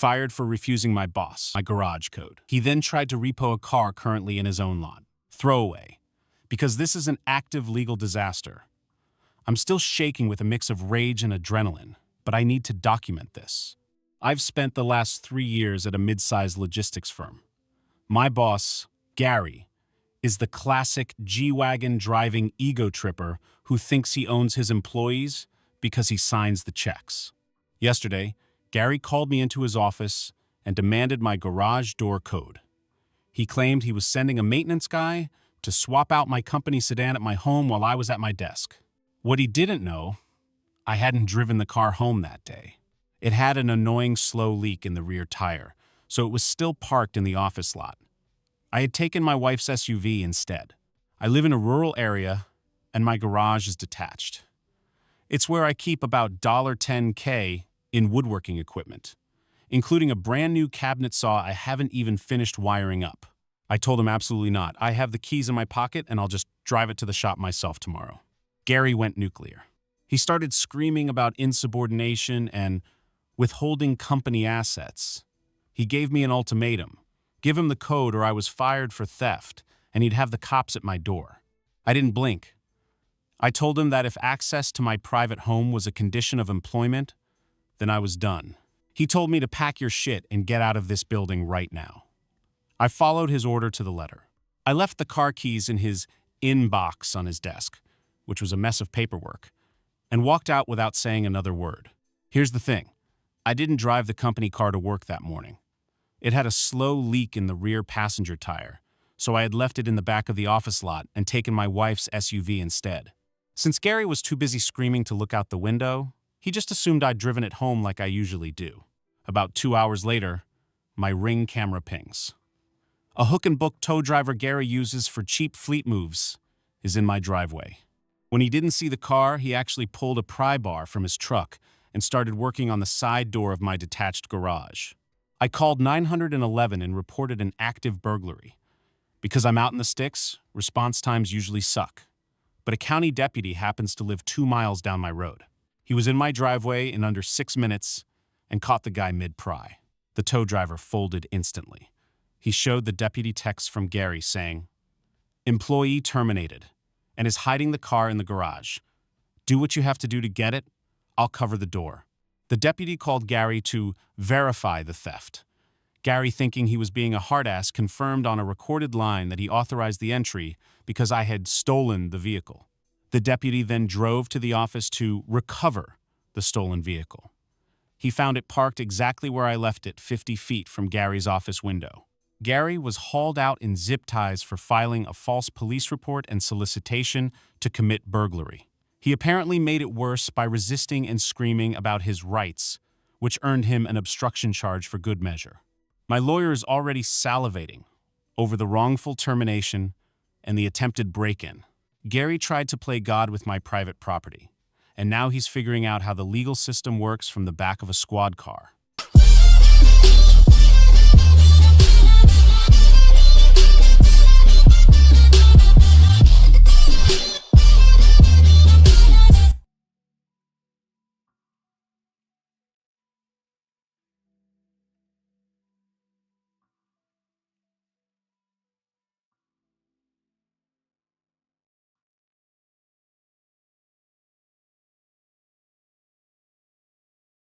fired for refusing my boss my garage code. He then tried to repo a car currently in his own lot. Throwaway. Because this is an active legal disaster. I'm still shaking with a mix of rage and adrenaline, but I need to document this. I've spent the last 3 years at a mid-sized logistics firm. My boss, Gary, is the classic G-Wagon driving ego tripper who thinks he owns his employees because he signs the checks. Yesterday, Gary called me into his office and demanded my garage door code. He claimed he was sending a maintenance guy to swap out my company sedan at my home while I was at my desk. What he didn't know, I hadn't driven the car home that day. It had an annoying slow leak in the rear tire, so it was still parked in the office lot. I had taken my wife's SUV instead. I live in a rural area, and my garage is detached. It's where I keep about $10K in woodworking equipment, including a brand new cabinet saw I haven't even finished wiring up. I told him absolutely not. I have the keys in my pocket, and I'll just drive it to the shop myself tomorrow. Gary went nuclear. He started screaming about insubordination and withholding company assets. He gave me an ultimatum. Give him the code or I was fired for theft, and he'd have the cops at my door. I didn't blink. I told him that if access to my private home was a condition of employment, then I was done. He told me to pack your shit and get out of this building right now. I followed his order to the letter. I left the car keys in his inbox on his desk, which was a mess of paperwork, and walked out without saying another word. Here's the thing. I didn't drive the company car to work that morning. It had a slow leak in the rear passenger tire, so I had left it in the back of the office lot and taken my wife's SUV instead. Since Gary was too busy screaming to look out the window, he just assumed I'd driven it home like I usually do. About 2 hours later, my Ring camera pings. A hook-and-book tow driver Gary uses for cheap fleet moves is in my driveway. When he didn't see the car, he actually pulled a pry bar from his truck and started working on the side door of my detached garage. I called 911 and reported an active burglary. Because I'm out in the sticks, response times usually suck. But a county deputy happens to live 2 miles down my road. He was in my driveway in under 6 minutes and caught the guy mid-pry. The tow driver folded instantly. He showed the deputy text from Gary saying, "Employee terminated and is hiding the car in the garage. Do what you have to do to get it. I'll cover the door." The deputy called Gary to verify the theft. Gary, thinking he was being a hard-ass, confirmed on a recorded line that he authorized the entry because I had stolen the vehicle. The deputy then drove to the office to recover the stolen vehicle. He found it parked exactly where I left it, 50 feet from Gary's office window. Gary was hauled out in zip ties for filing a false police report and solicitation to commit burglary. He apparently made it worse by resisting and screaming about his rights, which earned him an obstruction charge for good measure. My lawyer is already salivating over the wrongful termination and the attempted break-in. Gary tried to play God with my private property, and now he's figuring out how the legal system works from the back of a squad car.